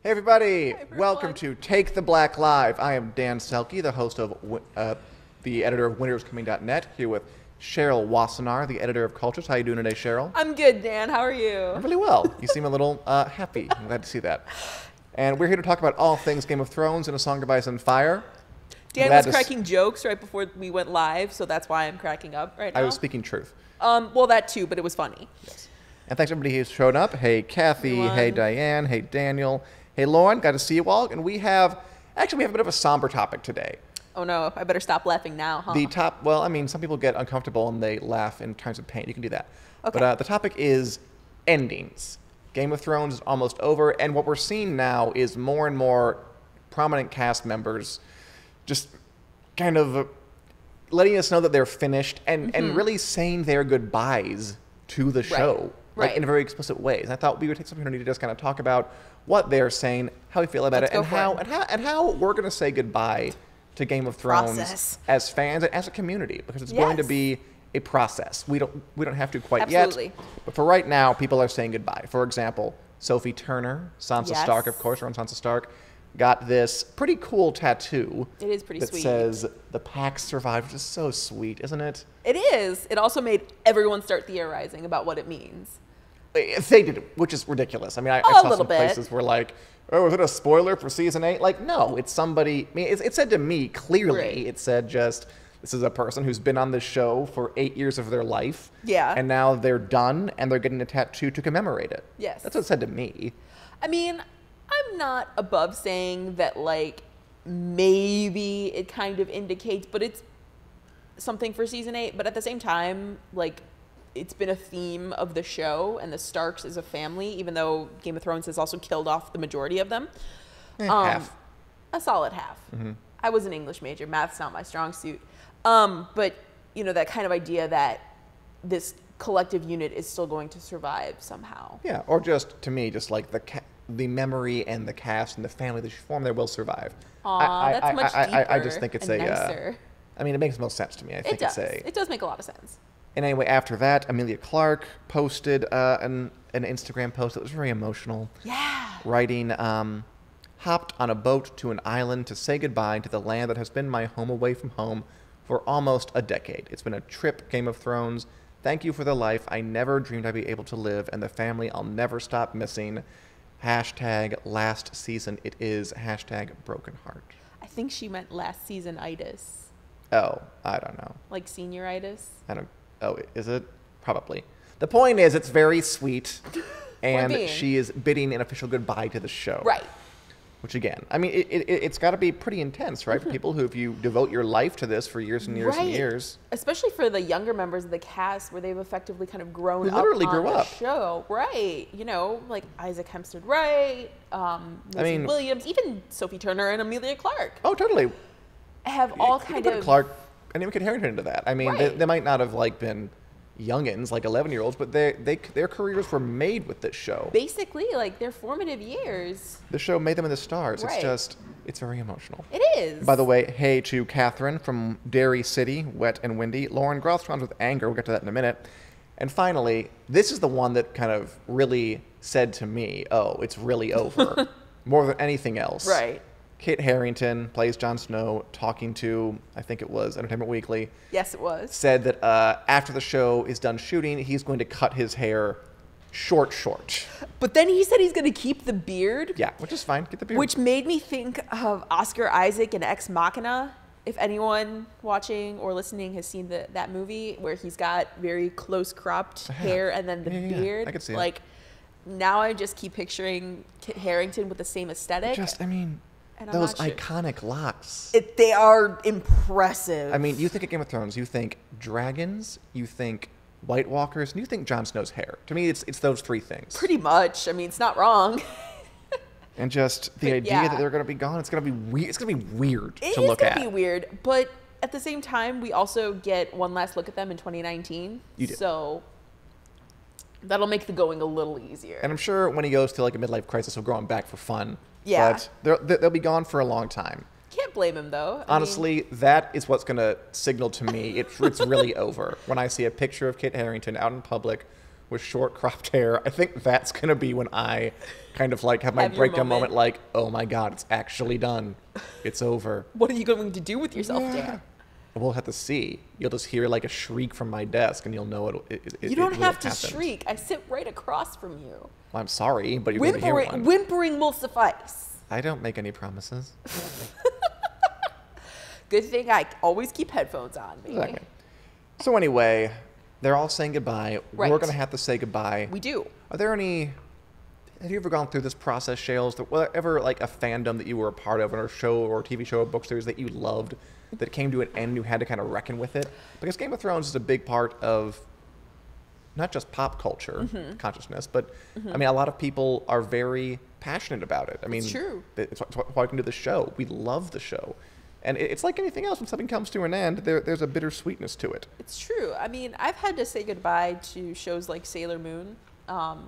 Hey everybody, welcome to Take the Black Live. I am Dan Selcke, the host of, the editor of winteriscoming.net, here with Cheryl Wassenaar, the editor of Cultures. How you doing today, Cheryl? I'm good, Dan. How are you? I'm really well. You seem a little happy. I'm glad to see that. And we're here to talk about all things Game of Thrones and A Song of Ice and Fire. Dan was cracking jokes right before we went live, so that's why I'm cracking up right now. I was speaking truth. Well, that too, but it was funny. Yes. And thanks everybody who's shown up. Hey, Kathy. Everyone. Hey, Diane. Hey, Daniel. Hey, Lauren. Got to see you all. And we have a bit of a somber topic today. Oh no, I better stop laughing now, huh? Well, I mean, some people get uncomfortable and they laugh in times of pain. You can do that. Okay. But the topic is endings. Game of Thrones is almost over, and what we're seeing now is more and more prominent cast members just kind of letting us know that they're finished and really saying their goodbyes to the show. Like in very explicit ways. And I thought we would take some opportunity to just kind of talk about what they're saying, how we feel about it, and how we're going to say goodbye to Game of Thrones as fans and as a community, because it's going to be a process. We don't have to quite yet, but for right now, people are saying goodbye. For example, Sophie Turner, Sansa Stark, of course, around Sansa Stark, got this pretty cool tattoo. It is pretty sweet. That says "The Pack Survived," which is so sweet, isn't it? It is. It also made everyone start theorizing about what it means. They did, which is ridiculous. I mean, I saw some places where like, oh, is it a spoiler for season 8? Like, no, it's somebody. I mean, it said to me clearly. It said just, this is a person who's been on this show for 8 years of their life. Yeah. And now they're done, and they're getting a tattoo to commemorate it. Yes. That's what it said to me. I mean, I'm not above saying that, like, maybe it kind of indicates, but it's something for season 8. But at the same time, like, it's been a theme of the show, and the Starks is a family, even though Game of Thrones has also killed off the majority of them. Half. A solid half. I was an English major. Math's not my strong suit. But, you know, that kind of idea that this collective unit is still going to survive somehow. Yeah, or just, to me, just like the memory and the cast and the family that you form there will survive. That's much deeper. I just think it's nicer. I mean, it makes most sense to me. I think it does make a lot of sense. And anyway, after that, Emilia Clarke posted an Instagram post that was very emotional. Yeah. Writing, hopped on a boat to an island to say goodbye to the land that has been my home away from home for almost a decade. It's been a trip, Game of Thrones. Thank you for the life I never dreamed I'd be able to live, and the family I'll never stop missing. Hashtag last season it is. Hashtag broken heart. I think she meant last season-itis. Oh, I don't know. Like senioritis? Oh, is it? Probably. The point is, it's very sweet, and she is bidding an official goodbye to the show. Right. Which, again, I mean, it's got to be pretty intense, right? For people who, if you devote your life to this for years and years and years. Especially for the younger members of the cast, where they've effectively kind of grown up literally on grew the up. show. Right. You know, like Isaac Hempstead Wright, Maisie Williams, even Sophie Turner and Emilia Clarke. Oh, totally. Have all kind of... Clarke and even Kit Harington into that. I mean, they might not have like been youngins, like 11-year-olds, but their careers were made with this show. Basically, like their formative years. The show made them into stars. Right. It's very emotional. It is. By the way, hey to Catherine from Derry City, Wet and Windy. Lauren Groth responds with anger. We'll get to that in a minute. And finally, this is the one that kind of really said to me, oh, it's really over. More than anything else. Right. Kit Harington plays Jon Snow, talking to, I think it was Entertainment Weekly. Yes, it was. Said that after the show is done shooting, he's going to cut his hair short. But then he said he's going to keep the beard. Yeah, which is fine. Get the beard. Which made me think of Oscar Isaac in Ex Machina. If anyone watching or listening has seen that movie, where he's got very close cropped hair and then the beard. I could see it. Now I just keep picturing Kit Harington with the same aesthetic. Those iconic locks. They are impressive. I mean, you think of Game of Thrones, you think dragons, you think White Walkers, and you think Jon Snow's hair. To me, it's those three things. Pretty much. I mean, it's not wrong. And just the idea that they're going to be gone, it's going to be weird. It's going to be weird to look at. It is going to be weird, but at the same time, we also get one last look at them in 2019. You do. So that'll make the going a little easier. And I'm sure when he goes to like a midlife crisis, he'll grow them back for fun. Yeah. But they'll be gone for a long time. Can't blame him, though. Honestly, that is what's going to signal to me it's really over. When I see a picture of Kit Harington out in public with short cropped hair, I think that's going to be when I kind of like have my Have your breakdown moment. moment. Like, oh my God, it's actually done. It's over. What are you going to do with yourself, Dan? We'll have to see. You'll just hear like a shriek from my desk and you'll know You don't have to happened. shriek. I sit right across from you. Well, I'm sorry, but you're going to hear one. Whimpering will suffice. I don't make any promises. Good thing I always keep headphones on me. Exactly. So anyway, they're all saying goodbye. Right. We're going to have to say goodbye. We do. Are there any... Have you ever gone through this process, Shales? Ever like a fandom that you were a part of, or a show or a TV show or book series that you loved that came to an end and you had to kind of reckon with it? Because Game of Thrones is a big part of not just pop culture consciousness, but I mean, a lot of people are very passionate about it. I mean, It's true. It's why we can do the show. We love the show. And it's like anything else. When something comes to an end, there's a bittersweetness to it. It's true. I mean, I've had to say goodbye to shows like Sailor Moon,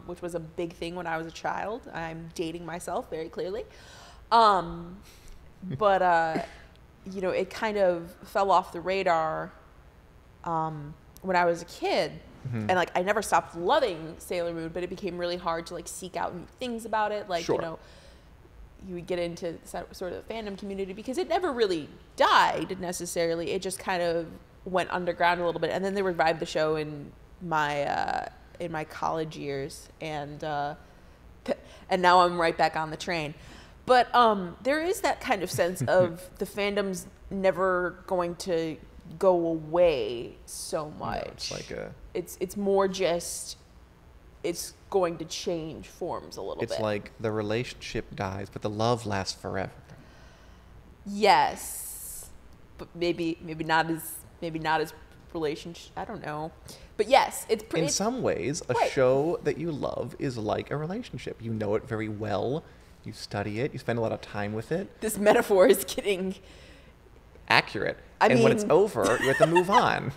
which was a big thing when I was a child. I'm dating myself very clearly. But, you know, it kind of fell off the radar when I was a kid. And, like, I never stopped loving Sailor Moon, but it became really hard to, like, seek out new things about it. Like, Sure. you know, you would get into sort of the fandom community because it never really died necessarily. It just kind of went underground a little bit. And then they revived the show in my college years. And now I'm right back on the train. But there is that kind of sense of the fandom's never going to go away so much. No, it's like It's more just it's going to change forms a little bit. It's like the relationship dies, but the love lasts forever. Yes, but maybe not as relationship. I don't know, but yes, it's pretty. In some ways, a Right. show that you love is like a relationship. You know it very well. You study it. You spend a lot of time with it. This metaphor is getting Accurate. I and when mean- it's over, you have to move on.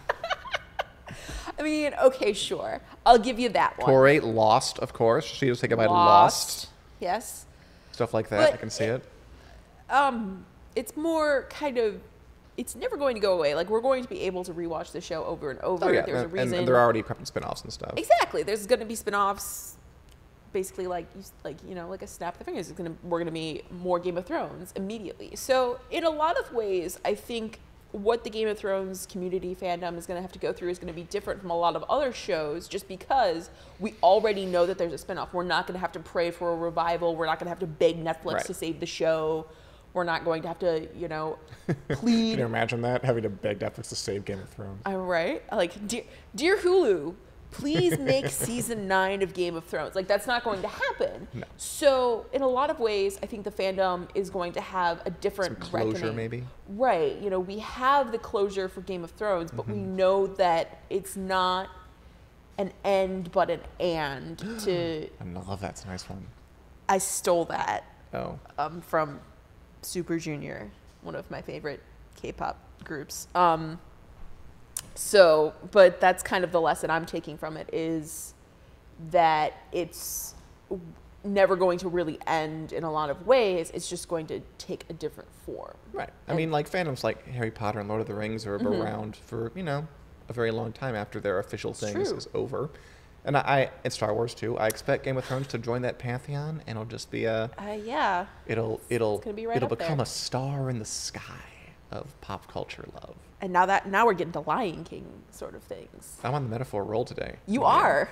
I mean, okay, sure, I'll give you that one. Corey, Lost, of course. She just think about Lost. Yes. Stuff like that. But I can see it. It's more kind of. It's never going to go away. Like, we're going to be able to rewatch the show over and over. Oh, yeah. There's a reason. And they're already prepping spin-offs and stuff. Exactly. There's going to be spin-offs, basically like a snap of the fingers. We're going to be more Game of Thrones immediately. So in a lot of ways, I think what the Game of Thrones community fandom is going to have to go through is going to be different from a lot of other shows, just because we already know that there's a spin-off. We're not going to have to pray for a revival. We're not going to have to beg Netflix Right. to save the show. We're not going to have to, plead. Can you imagine that? Having to beg Netflix to save Game of Thrones. I'm right. Like, dear Hulu, please make season 9 of Game of Thrones. Like, that's not going to happen. No. So, in a lot of ways, I think the fandom is going to have a different Some closure, reckoning. maybe? Right. We have the closure for Game of Thrones, but we know that it's not an end, but an and. I love that. It's a nice one. I stole that Oh. from Super Junior, one of my favorite K-pop groups. But that's kind of the lesson I'm taking from it, is that it's never going to really end in a lot of ways. It's just going to take a different form. Right. I mean, like fandoms like Harry Potter and Lord of the Rings are around for, a very long time after their official things true. is over. And and Star Wars too. I expect Game of Thrones to join that pantheon, and it'll just be Yeah. it'll gonna be right it'll up become there. a star in the sky of pop culture love. And now we're getting to Lion King sort of things. I'm on the metaphor roll today. You Yeah. are.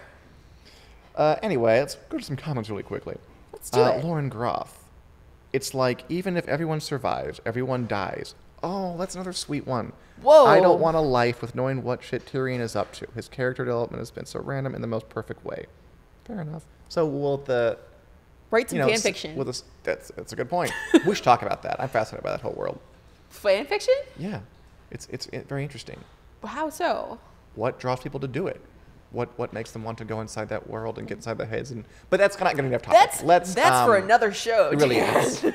Anyway, let's go to some comments really quickly. Let's do it. Lauren Groff. It's like, even if everyone survives, everyone dies. Oh, that's another sweet one. Whoa. I don't want a life with knowing what shit Tyrion is up to. His character development has been so random in the most perfect way. Fair enough. So will the... Write some fan fiction. That's a good point. We should talk about that. I'm fascinated by that whole world. Fan fiction? Yeah. It's very interesting. How so? What draws people to do it? What makes them want to go inside that world and get inside the heads? But that's not going to be enough topic. That's for another show. It really Dan. is.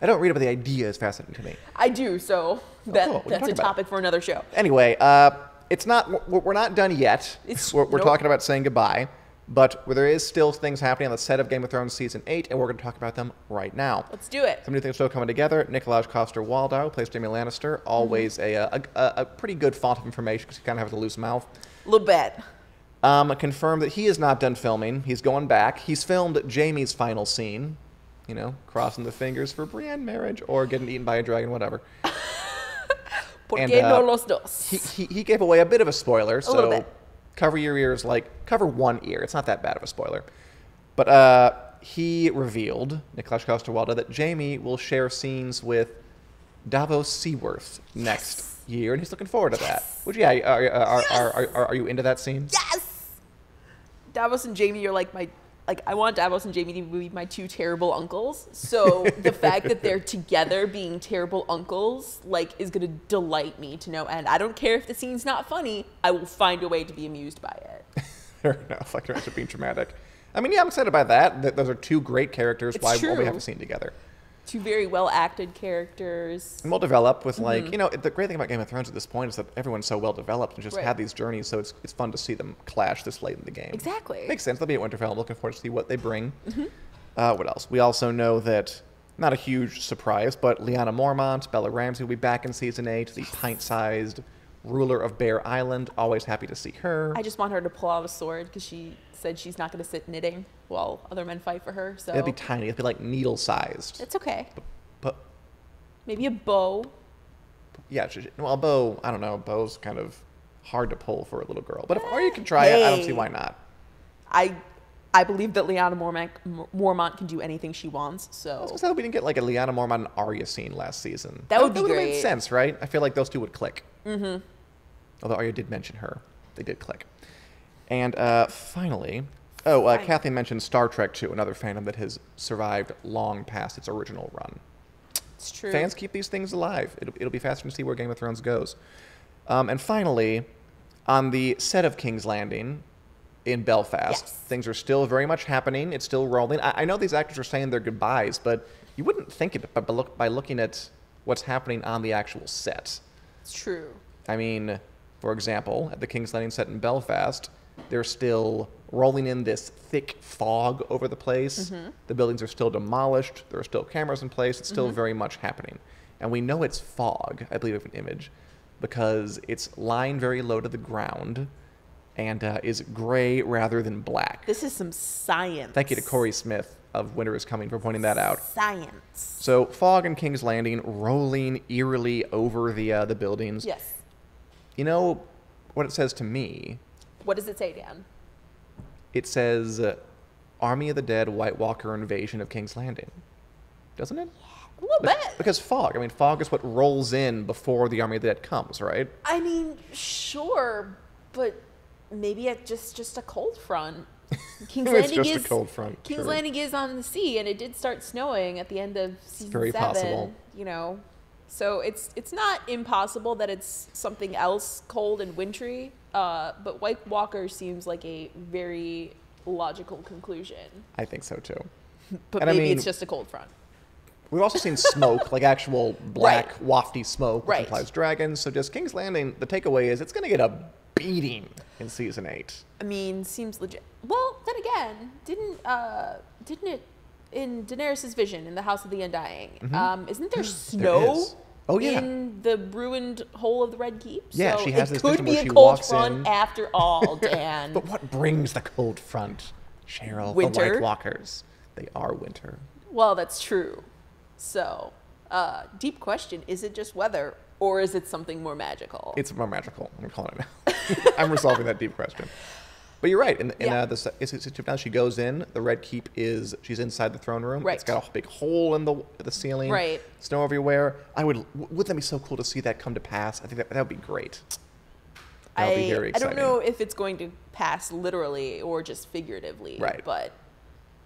I don't read it, but the idea is fascinating to me. I do, so cool. We can that's talk a about it. topic for another show. Anyway, it's not. We're not done yet. We're nope. talking about saying goodbye, but there is still things happening on the set of Game of Thrones season 8, and we're going to talk about them right now. Let's do it. Some new things still coming together. Nikolaj Coster-Waldau plays Jaime Lannister. Always a pretty good font of information because he kind of has a loose mouth. A little bit. confirmed that he is not done filming. He's going back. He's filmed Jaime's final scene. You know, crossing the fingers for Brienne marriage or getting eaten by a dragon, whatever. Porque no los dos. He gave away a bit of a spoiler, A little so bit. cover your ears, cover one ear. It's not that bad of a spoiler. But he revealed, Nicholas Coster-Waldau, that Jaime will share scenes with Davos Seaworth next year, and he's looking forward to that. Which, yeah, are you into that scene? Yes! Davos and Jaime are I want Davos and Jaime to be my two terrible uncles. So the fact that they're together being terrible uncles, is going to delight me to no end. I don't care if the scene's not funny. I will find a way to be amused by it. Fair enough. I can actually be dramatic. I mean, yeah, I'm excited by that. Those are two great characters. Why won't we have a scene together? Two very well-acted characters. And we'll develop with, the great thing about Game of Thrones at this point is that everyone's so well-developed and just have these journeys, so it's fun to see them clash this late in the game. Exactly. Makes sense. They'll be at Winterfell. I'm looking forward to see what they bring. What else? We also know that, not a huge surprise, but Lyanna Mormont, Bella Ramsey will be back in Season 8, the pint-sized ruler of Bear Island. Always happy to see her. I just want her to pull out a sword because she said she's not going to sit knitting while other men fight for her. So it'll be tiny. It'll be needle-sized. It's okay. But maybe a bow. Yeah, well, a bow, I don't know. A bow's kind of hard to pull for a little girl. But if Arya can try it, I don't see why not. I believe that Lyanna Mormont can do anything she wants. So I was gonna say we didn't get a Lyanna Mormont and Arya scene last season. That would be great. great. Made sense, right? I feel like those two would click. Although Arya did mention her, they did click. And finally, Kathleen mentioned Star Trek 2, another fandom that has survived long past its original run. It's true. Fans keep these things alive. It'll be fascinating to see where Game of Thrones goes. And finally, on the set of King's Landing in Belfast, things are still very much happening. It's still rolling. I know these actors are saying their goodbyes, but you wouldn't think it by looking at what's happening on the actual set. It's true. I mean, for example, at the King's Landing set in Belfast, they're still rolling in this thick fog over the place. The buildings are still demolished. There are still cameras in place. It's still very much happening. And we know it's fog, I believe, of an image, because it's lying very low to the ground and is gray rather than black. This is some science. Thank you to Corey Smith of Winter is Coming for pointing that out. Science. So fog and King's Landing rolling eerily over the buildings. Yes. You know what it says to me? What does it say, Dan? It says Army of the Dead White Walker invasion of King's Landing. Doesn't it? A little bit. Because fog. I mean, fog is what rolls in before the Army of the Dead comes, right? I mean, sure, but maybe it's just a cold front. King's Landing just a cold front. King's Landing is on the sea, and it did start snowing at the end of season 7. Very possible. So it's not impossible that it's something else cold and wintry. But White Walker seems like a very logical conclusion. I think so too. But and maybe it's just a cold front. We've also seen smoke, actual black, wafty smoke, which Right. implies dragons. So just King's Landing, the takeaway is it's going to get a beating in season 8. I mean, seems legit. Well, then again, didn't it in Daenerys' vision in the House of the Undying? Isn't there snow? is. Oh, yeah. In the ruined hole of the Red Keep? Yeah, so she has it this could vision be where a she cold walks front in. after all, Dan. But what brings the cold front, Cheryl? Winter. The White Walkers. They are winter. Well, that's true. So, deep question: is it just weather, or is it something more magical? It's more magical. I'm calling it now. I'm resolving that deep question. But you're right. Now she goes in. The Red Keep she's inside the throne room. Right. It's got a big hole in the ceiling. Right. Snow everywhere. Wouldn't that be so cool to see that come to pass? I think that would be great. That would be very exciting. I don't know if it's going to pass literally or just figuratively. Right. But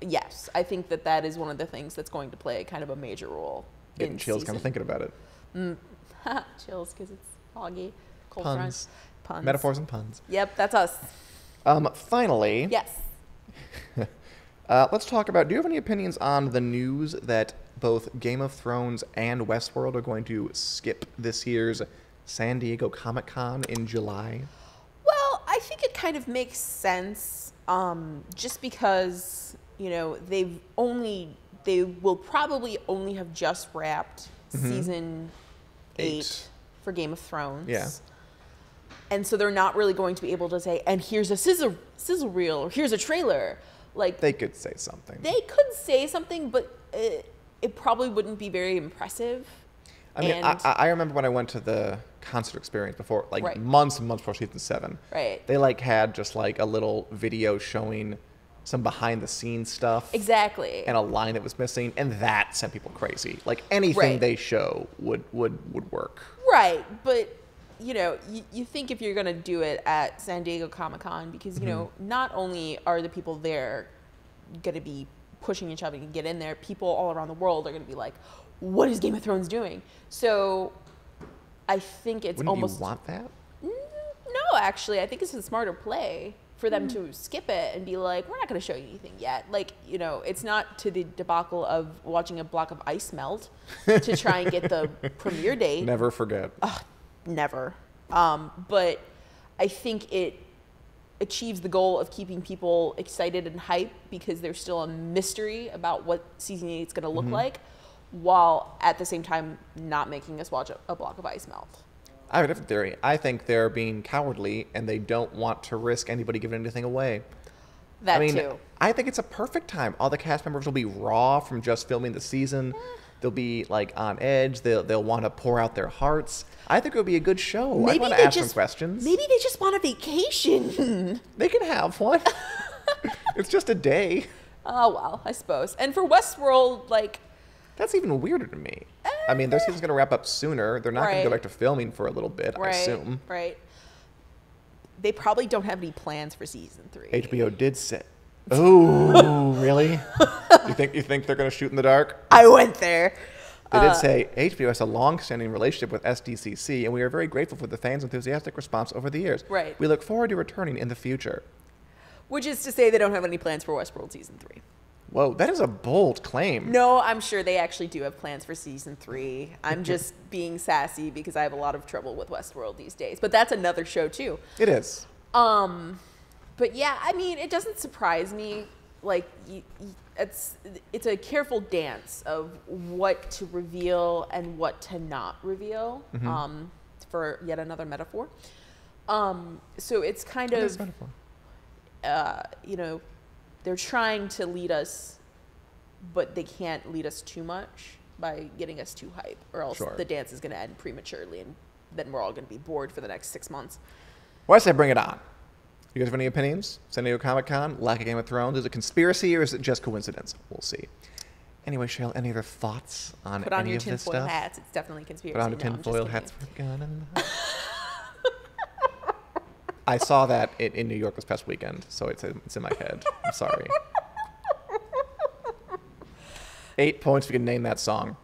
yes, I think that is one of the things that's going to play kind of a major role. Getting chills kind of thinking about it. Chills because it's foggy, cold Puns. Puns. Metaphors and puns. Yep, that's us. Finally. Yes. Let's talk about, do you have any opinions on the news that both Game of Thrones and Westworld are going to skip this year's San Diego Comic-Con in July? Well, I think it kind of makes sense just because, they will probably only have just wrapped season 8 for Game of Thrones. Yeah. And so they're not really going to be able to say, and here's a sizzle reel, or here's a trailer. Like, they could say something. They could say something, but it probably wouldn't be very impressive. I mean, I remember when I went to the concert experience before, like months and months before season 7. Right. They like had just like a little video showing some behind the scenes stuff. Exactly. And a line that was missing, and that sent people crazy. Like anything they show would work. Right, but you know, you think if you're gonna do it at San Diego Comic-Con, because you know, not only are the people there gonna be pushing each other to get in there, people all around the world are gonna be like, what is Game of Thrones doing? So I think it's Wouldn't almost... you want that? No, actually, I think it's a smarter play for them to skip it and be like, we're not going to show you anything yet. Like, you know, it's not to the debacle of watching a block of ice melt to try and get the premiere date. Never forget. Never. But I think it achieves the goal of keeping people excited and hyped because there's still a mystery about what season 8 is going to look like, while at the same time not making us watch a block of ice melt. I have a different theory. I think they're being cowardly and they don't want to risk anybody giving anything away. That too. I think it's a perfect time. All the cast members will be raw from just filming the season. They'll be like on edge. They'll want to pour out their hearts. I think it'll be a good show. I want to ask them questions. Maybe they just want a vacation. They can have one. It's just a day. Oh, well, I suppose. And for Westworld, like... That's even weirder to me. I mean, their season's going to wrap up sooner.Ey're not going to go back to filming for a little bit, I assume. Right. They probably don't have any plans for season 3. HBO did say... Oh, really? You think they're going to shoot in the dark? I went there. They did say, HBO has a long-standing relationship with SDCC, and we are very grateful for the fans' enthusiastic response over the years. Right. We look forward to returning in the future. Which is to say they don't have any plans for Westworld season 3. Whoa, that is a bold claim. No, I'm sure they actually do have plans for season 3. I'm just being sassy because I have a lot of trouble with Westworld these days. But that's another show too. It is. But yeah, I mean, it doesn't surprise me. Like, it's a careful dance of what to reveal and what to not reveal. For yet another metaphor. So it's kind of, you know, they're trying to lead us, but they can't lead us too much by getting us too hype, or else the dance is going to end prematurely, and then we're all going to be bored for the next 6 months. Well, I say bring it on. You guys have any opinions? San Diego Comic-Con, lack of Game of Thrones, is it conspiracy or is it just coincidence? We'll see. Anyway, Cheryl, any other thoughts on Put on any your of this stuff? tinfoil hats. It's definitely conspiracy. Put on the tinfoil hats. I saw that in New York this past weekend, so it's in my head. I'm sorry. 8 points if you can name that song.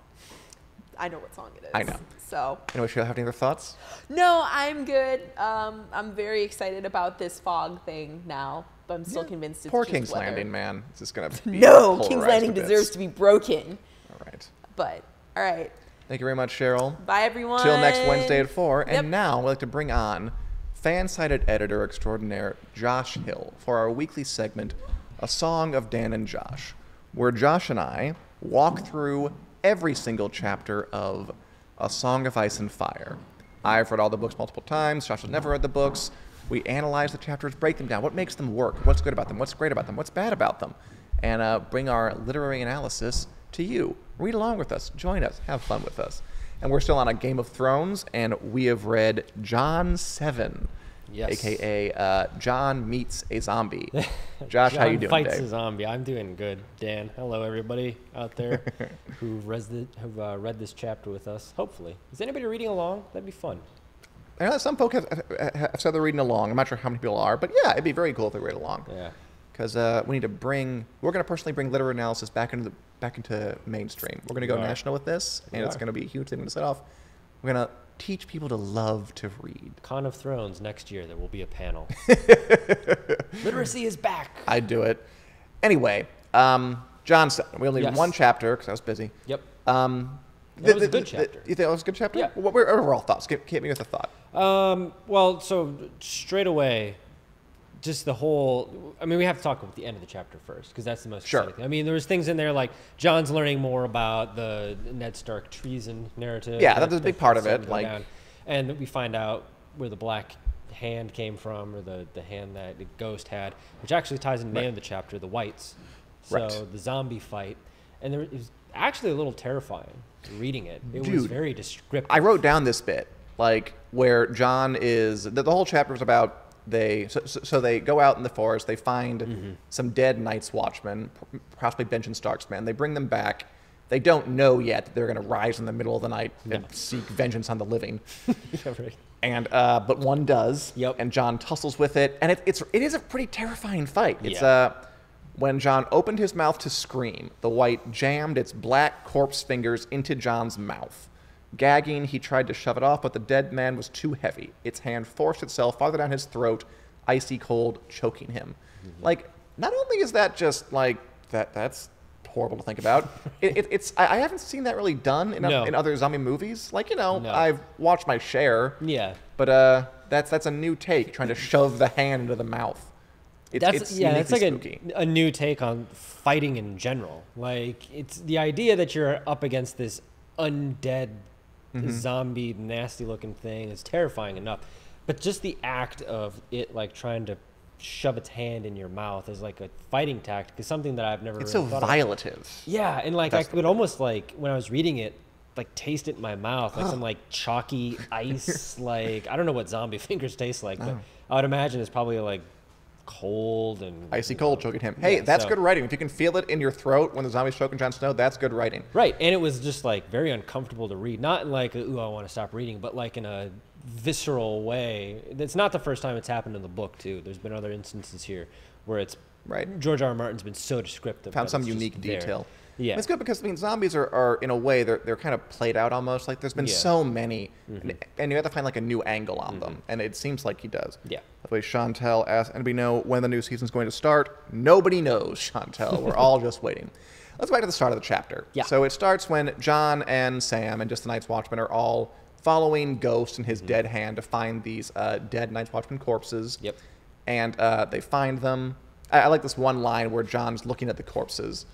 I know what song it is. I know. So. Anyway, Cheryl, have any other thoughts? No, I'm good. I'm very excited about this fog thing now, but I'm still convinced it's Poor just King's weather. Landing, man. It's just going to be No, King's polarized Landing to bits. deserves to be broken. All right. But, all right. Thank you very much, Cheryl. Bye, everyone. Till next Wednesday at 4. Yep. And now we'd like to bring on fan-sided editor extraordinaire Josh Hill for our weekly segment, A Song of Dan and Josh, where Josh and I walk through every single chapter of A Song of Ice and Fire. I've read all the books multiple times. Josh has never read the books. We analyze the chapters, break them down. What makes them work? What's good about them? What's great about them? What's bad about them? And bring our literary analysis to you. Read along with us. Join us. Have fun with us. And we're still on a Game of Thrones, and we have read John 7, a.k.a. John meets a zombie. Josh, how you doing fights today? a zombie. I'm doing good, Dan. Hello, everybody out there who've read this chapter with us. Hopefully, is anybody reading along? That'd be fun. I know some folks have said they're reading along. I'm not sure how many people are, but yeah, it'd be very cool if they read along. Yeah. Because we're going to personally bring literary analysis back into mainstream. We're going to go national with this, and it's going to be a huge thing to set off. We're going to teach people to love to read. Con of Thrones next year. There will be a panel. Literacy is back. I'd do it. Anyway, John 7. We only did one chapter because I was busy. Yep. That was a good chapter. You think that was a good chapter? Yeah. What were overall thoughts? Hit me with a thought. Well, so straight away, just the whole, I mean, we have to talk about the end of the chapter first, because that's the most exciting thing. I mean, there was things in there like John's learning more about the Ned Stark treason narrative. Yeah, that was a big part of it. And we find out where the Black hand came from, or the hand that the ghost had, which actually ties into the name of the chapter, the whites. So the zombie fight, and it was actually a little terrifying reading it. It was very descriptive. I wrote down this bit, like where John is. The whole chapter is about so they go out in the forest. They find some dead Night's Watchmen, possibly Benjen Stark's men. They bring them back. They don't know yet that they're going to rise in the middle of the night and seek vengeance on the living. And but one does. And John tussles with it, and it is a pretty terrifying fight. It's when John opened his mouth to scream, the white jammed its black corpse fingers into John's mouth. Gagging, he tried to shove it off, but the dead man was too heavy. Its hand forced itself farther down his throat, icy cold, choking him. Like, not only is that just like that's horrible to think about. I haven't seen that really done in other zombie movies. Like, I've watched my share. But that's a new take, trying to shove the hand into the mouth. It's like spooky. a new take on fighting in general. Like, it's the idea that you're up against this undead zombie nasty looking thing is terrifying enough, but just the act of it like trying to shove its hand in your mouth is like a fighting tactic is something that I've never it's really so violative. Yeah, and like I could almost like when I was reading it like taste it in my mouth like some like chalky ice. Like I don't know what zombie fingers taste like, but I would imagine it's probably like cold and icy cold choking him. Hey, that's good writing. If you can feel it in your throat when the zombie's choking Jon Snow, that's good writing. Right, and it was just like very uncomfortable to read. Not in like ooh, I want to stop reading, but like in a visceral way. It's not the first time it's happened in the book too. There's been other instances here where it's George R. R. Martin's been so descriptive. Found some unique detail. Yeah, and it's good because zombies are in a way they're kind of played out almost. Like there's been so many, and you have to find like a new angle on them, and it seems like he does. Yeah. By the way, Chantel asked, "Anybody know when the new season's going to start?" Nobody knows, Chantel. We're all just waiting. Let's go back to the start of the chapter. Yeah. So it starts when John and Sam and just the Night's Watchmen are all following Ghost and his dead hand to find these dead Night's Watchmen corpses. Yep. And they find them. I like this one line where John's looking at the corpses.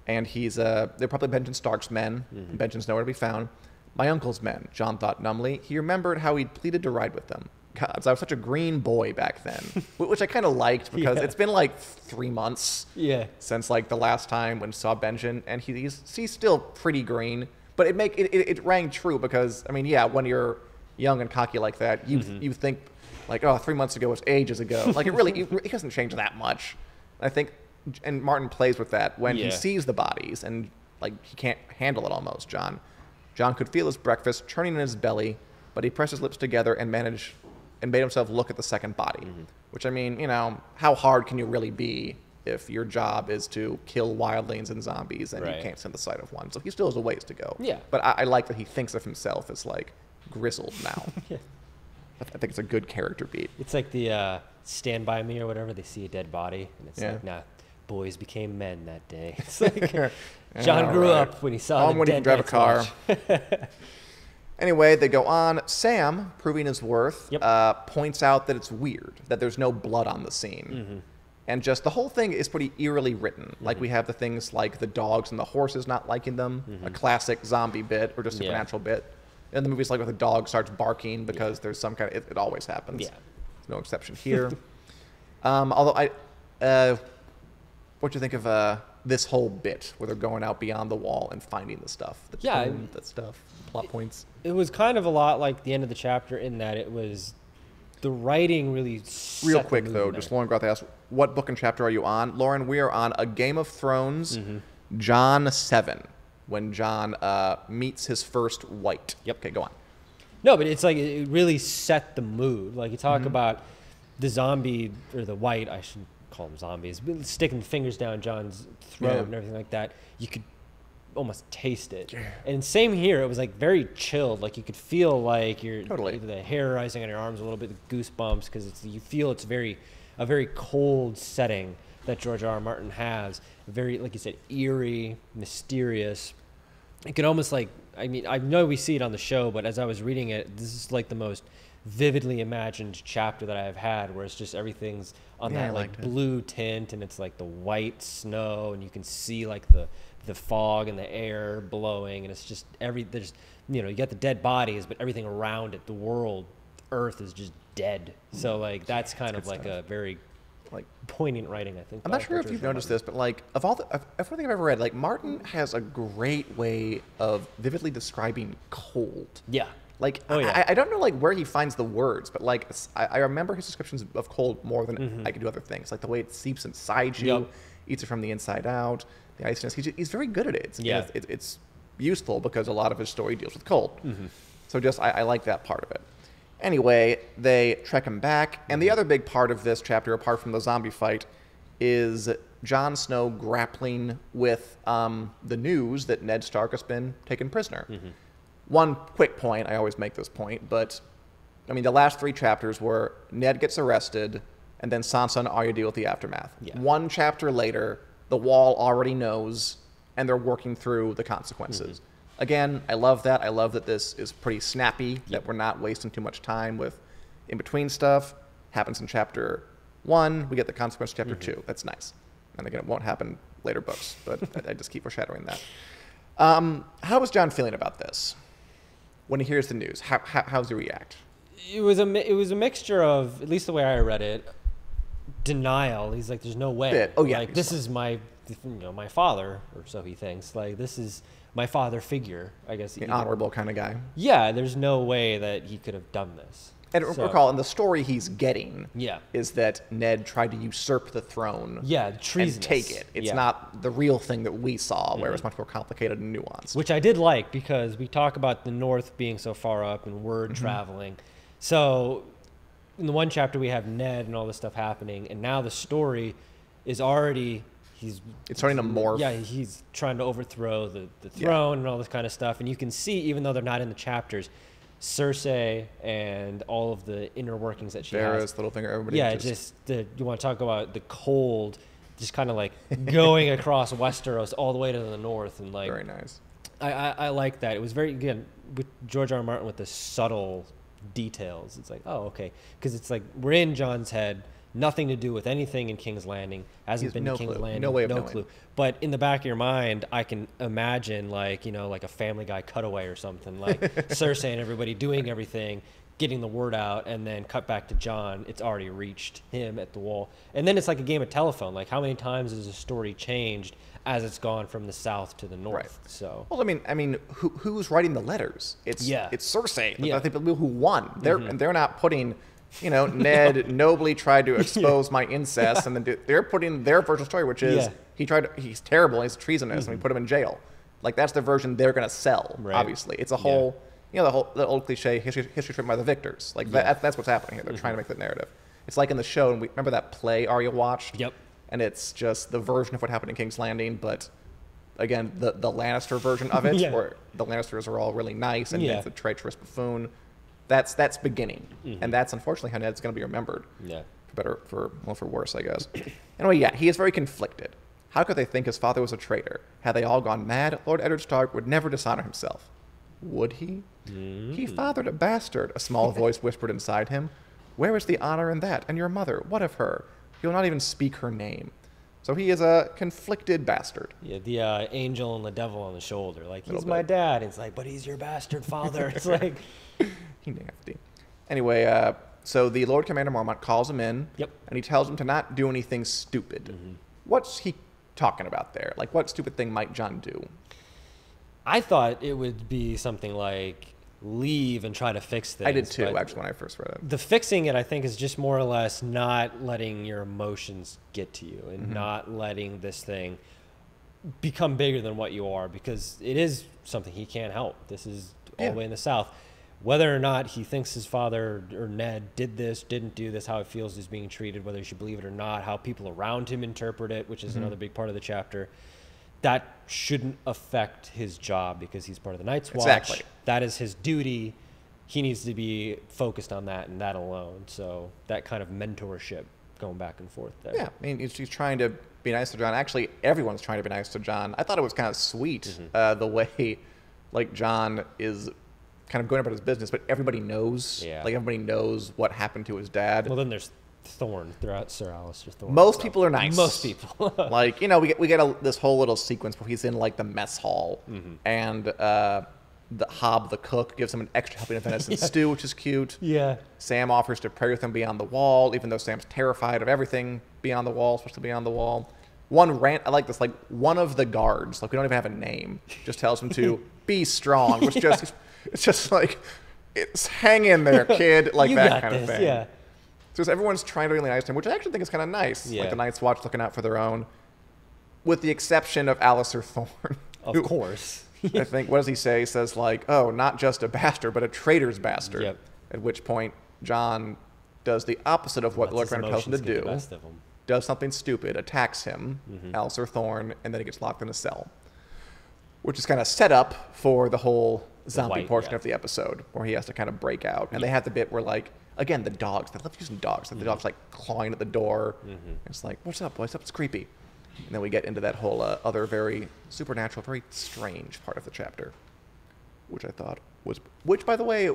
And they're probably Benjen Stark's men. Benjen's nowhere to be found. My uncle's men, John thought numbly. He remembered how he'd pleaded to ride with them. God, I was such a green boy back then, which I kind of liked because it's been like 3 months since like the last time when saw Benjen, and he's still pretty green. But it rang true because I mean, when you're young and cocky like that, you think like, oh, 3 months ago was ages ago. Like it doesn't change that much. I think. And Martin plays with that when he sees the bodies and like he can't handle it almost. John could feel his breakfast churning in his belly, but he pressed his lips together and made himself look at the second body. Which I mean, how hard can you really be if your job is to kill wildlings and zombies and you can't stand the sight of one? So he still has a ways to go. Yeah. But I like that he thinks of himself as like grizzled now. I think it's a good character beat. It's like the Stand By Me or whatever. They see a dead body and it's like, nah. Boys became men that day. It's like John grew up when he saw the dead drive a car. Anyway, they go on. Sam, proving his worth, points out that it's weird that there's no blood on the scene. And just the whole thing is pretty eerily written. Like we have the things like the dogs and the horses not liking them, a classic zombie bit or just supernatural bit. And the movie's like where the dog starts barking because there's some kind of, it always happens. There's no exception here. Although what do you think of this whole bit where they're going out beyond the wall and finding the stuff? That stuff, plot points. It was kind of a lot like the end of the chapter in that it was the writing really set Real quick, though, there. just Lauren Groth asked, what book and chapter are you on? Lauren, we are on A Game of Thrones, John 7, when John meets his first white. Okay, go on. No, but it's like it really set the mood. Like you talk about the zombie, or the white, I should call them zombies, sticking fingers down John's throat and everything like that. You could almost taste it. And same here, it was like very chilled. Like you could feel like the hair rising on your arms a little bit, the goosebumps, because you feel it's a very cold setting that George R. R. Martin has. Very, like you said, eerie, mysterious. It could almost like, I mean, I know we see it on the show, but as I was reading it, this is like the most vividly imagined chapter that I've had, where it's just everything's on that like blue tint, and it's like the white snow, and you can see like the fog and the air blowing, and it's just there's you got the dead bodies, but everything around it, the world Earth is just dead. So like that's kind of like a very like poignant writing, I think. I'm not sure if you've noticed this, but like of everything I've ever read, like Martin has a great way of vividly describing cold. Yeah. Like I don't know like where he finds the words, but like I remember his descriptions of cold more than I could do other things. Like the way it seeps inside you, eats it from the inside out, the iciness. He's very good at it. It's useful because a lot of his story deals with cold. So just I like that part of it. Anyway, they trek him back, and the other big part of this chapter, apart from the zombie fight, is Jon Snow grappling with the news that Ned Stark has been taken prisoner. One quick point, I always make this point, but I mean, the last 3 chapters were Ned gets arrested, and then Sansa and Arya deal with the aftermath. One chapter later, the Wall already knows, and they're working through the consequences. Again, I love that. I love that this is pretty snappy, that we're not wasting too much time with in-between stuff. Happens in chapter 1, we get the consequence in chapter 2. That's nice. And again, it won't happen later books, but I just keep foreshadowing that. How was Jon feeling about this? When he hears the news, how does he react? It was a mixture of, at least the way I read it, denial. He's like, there's no way. Like, this is my father, or so he thinks. Like, this is my father figure, I guess. An honorable kind of guy. Yeah, there's no way that he could have done this. And recall, in the story he's getting is that Ned tried to usurp the throne treasonous. And take it. It's not the real thing that we saw, where it was much more complicated and nuanced. Which I did like, because we talk about the North being so far up and word traveling. So in the one chapter, we have Ned and all this stuff happening, and now the story is already... It's starting to morph. Yeah, he's trying to overthrow the throne and all this kind of stuff. And you can see, even though they're not in the chapters, Cersei and all of the inner workings that she has. Littlefinger, everybody. Yeah, you want to talk about the cold, just kind of like going across Westeros all the way to the north. And like, very nice. I like that. It was very, again, with George R. R. Martin with the subtle details. It's like, oh, okay. Because it's like, we're in Jon's head. Nothing to do with anything in King's Landing. Hasn't been to King's Landing. No way of knowing. Clue. But in the back of your mind, I can imagine like a Family Guy cutaway or something, like Cersei and everybody doing everything, getting the word out, and then cut back to Jon. It's already reached him at the Wall. And then it's like a game of telephone. Like, how many times has the story changed as it's gone from the south to the north? Right. So, well, I mean, who's writing the letters? It's Cersei. The people who won. They're not putting... Ned nobly tried to expose my incest, and then they're putting their version of the story, which is he's terrible, he's treasonous, and we put him in jail. Like, that's the version they're going to sell, obviously. It's a whole, the old cliche, history written by the victors. Like, that's what's happening here. They're trying to make the narrative. It's like in the show, and we remember that play Arya watched? Yep. And it's just the version of what happened in King's Landing, but, again, the Lannister version of it, where the Lannisters are all really nice, and Ned's a treacherous buffoon. That's beginning, and that's unfortunately how Ned's going to be remembered. Yeah, for better, for worse, I guess. Anyway, he is very conflicted. How could they think his father was a traitor? Had they all gone mad, Lord Eddard Stark would never dishonor himself. Would he? He fathered a bastard. A small voice whispered inside him. Where is the honor in that? And your mother? What of her? You'll not even speak her name. So he is a conflicted bastard. Yeah, the angel and the devil on the shoulder. Like, he's my dad. It's like, but he's your bastard father. It's like... Anyway, so the Lord Commander Mormont calls him in, and he tells him to not do anything stupid. What's he talking about there? Like, what stupid thing might Jon do? I thought it would be something like leave and try to fix things. I did too, actually, when I first read it. The fixing it, I think, is just more or less not letting your emotions get to you and not letting this thing become bigger than what you are, because it is something he can't help. This is all the way in the South. Whether or not he thinks his father or Ned did this, didn't do this, how it feels he's being treated, whether you should believe it or not, how people around him interpret it, which is another big part of the chapter, that shouldn't affect his job, because he's part of the Night's Watch. Exactly. That is his duty. He needs to be focused on that and that alone. So that kind of mentorship going back and forth there. Yeah, I mean, he's trying to be nice to Jon. Actually, everyone's trying to be nice to Jon. I thought it was kind of sweet the way, like, Jon is kind of going about his business, but everybody knows. Yeah. Like, everybody knows what happened to his dad. Well, then there's Thorne throughout Sir Alistair Thorne. Most people are nice. Most people. Like, we get this whole little sequence where he's in, like, the mess hall, and the Hob the cook gives him an extra helping of venison stew, which is cute. Yeah. Sam offers to pray with him beyond the wall, even though Sam's terrified of everything beyond the wall, especially beyond the wall. I like this, like one of the guards, like we don't even have a name, just tells him to be strong, which just, it's just like, it's hang in there, kid, like that kind of thing. Yeah. So everyone's trying to be really nice to him, which I actually think is kind of nice. Yeah. Like the Night's Watch looking out for their own, with the exception of Alistair Thorne. Of course. I think, what does he say? He says, like, oh, not just a bastard, but a traitor's bastard. Yep. At which point, John does the opposite of what Lord Crandall tells him to do. Does something stupid, attacks him, Alistair Thorne, and then he gets locked in a cell. Which is kind of set up for the whole zombie portion of the episode, where he has to kind of break out. And they have the bit where, like, again, the dogs, they love using dogs. Like the dog's, like, clawing at the door. It's like, what's up, boys? It's creepy. And then we get into that whole other very supernatural, very strange part of the chapter, which I thought was, which, by the way,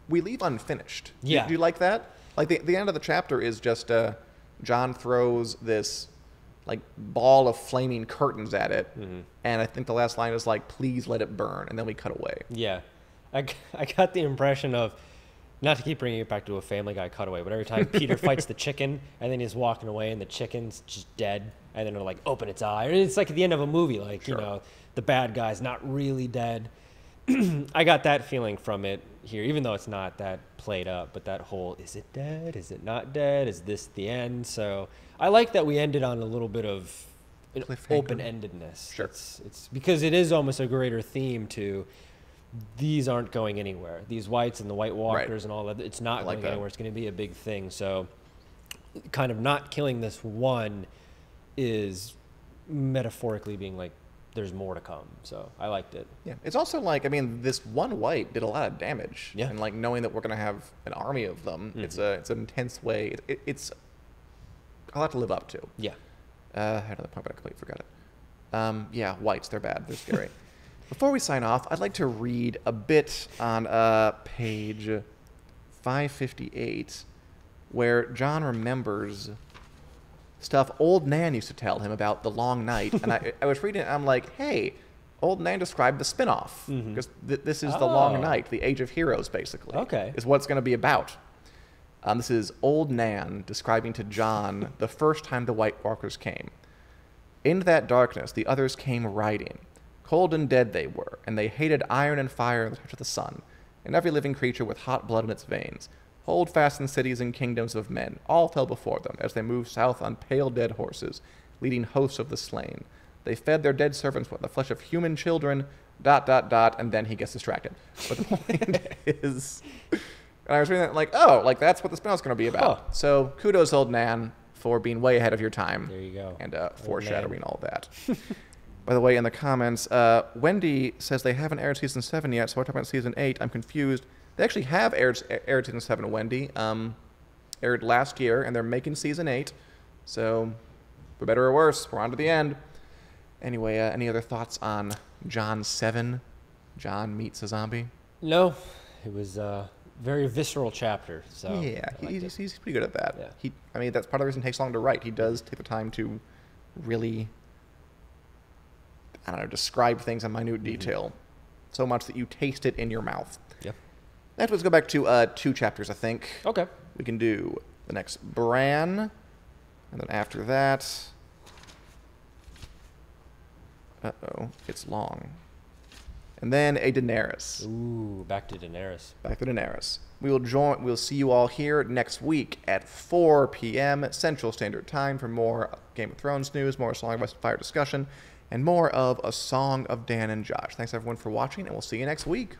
we leave unfinished. Yeah. Do you like that? Like, the end of the chapter is just John throws this, like, ball of flaming curtains at it, and I think the last line is like, please let it burn, and then we cut away. Yeah. I got the impression of, not to keep bringing it back to a Family Guy cutaway, but every time Peter fights the chicken, and then he's walking away, and the chicken's just dead, and then it'll, like, open its eye. And it's like at the end of a movie, like, you know, the bad guy's not really dead. I got that feeling from it here, even though it's not that played up, but that whole, is it dead? Is it not dead? Is this the end? So I like that we ended on a little bit of an open-endedness. Sure. It's because it is almost a greater theme to, these aren't going anywhere. These whites and the White Walkers and all that, it's not going anywhere. It's going to be a big thing. So kind of not killing this one is metaphorically being like, there's more to come. So I liked it. Yeah. It's also like, I mean, this one white did a lot of damage. Yeah. And like knowing that we're going to have an army of them, it's an intense way. It's a lot to live up to. Yeah. I had another point, but I completely forgot it. Yeah, whites, they're bad. They're scary. Before we sign off, I'd like to read a bit on page 558 where John remembers stuff old Nan used to tell him about the long night. And I was reading it, and I'm like, hey, old Nan described the spinoff. Because this is the long night, the Age of Heroes, basically. Okay. Is what it's going to be about. This is old Nan describing to John the first time the White Walkers came. In that darkness, the others came riding. Cold and dead they were, and they hated iron and fire and the touch of the sun, and every living creature with hot blood in its veins. Hold-fastened cities and kingdoms of men all fell before them as they moved south on pale dead horses, leading hosts of the slain. They fed their dead servants with the flesh of human children, ... and then he gets distracted. But the point is, and I was reading that like, oh, like that's what the spinoff's going to be about. Huh. So kudos, old Nan, for being way ahead of your time. There you go. And foreshadowing all that. By the way, in the comments, Wendy says they haven't aired season 7 yet, so we're talking about season 8. I'm confused. They actually have aired season 7, Wendy. Aired last year, and they're making season 8. So, for better or worse, we're on to the end. Anyway, any other thoughts on John 7? John meets a zombie? No, it was a very visceral chapter. So yeah, he's pretty good at that. Yeah. I mean, that's part of the reason it takes long to write. He does take the time to really, I don't know, describe things in minute detail so much that you taste it in your mouth. Yep. Next, let's go back to 2 chapters, I think. Okay. We can do the next Bran, and then after that, it's long. And then a Daenerys. Ooh, back to Daenerys. Back to Daenerys. We'll see you all here next week at 4 p.m. Central Standard Time for more Game of Thrones news, more Song of Ice and Fire discussion, and more of A Song of Dan and Josh. Thanks everyone for watching, and we'll see you next week.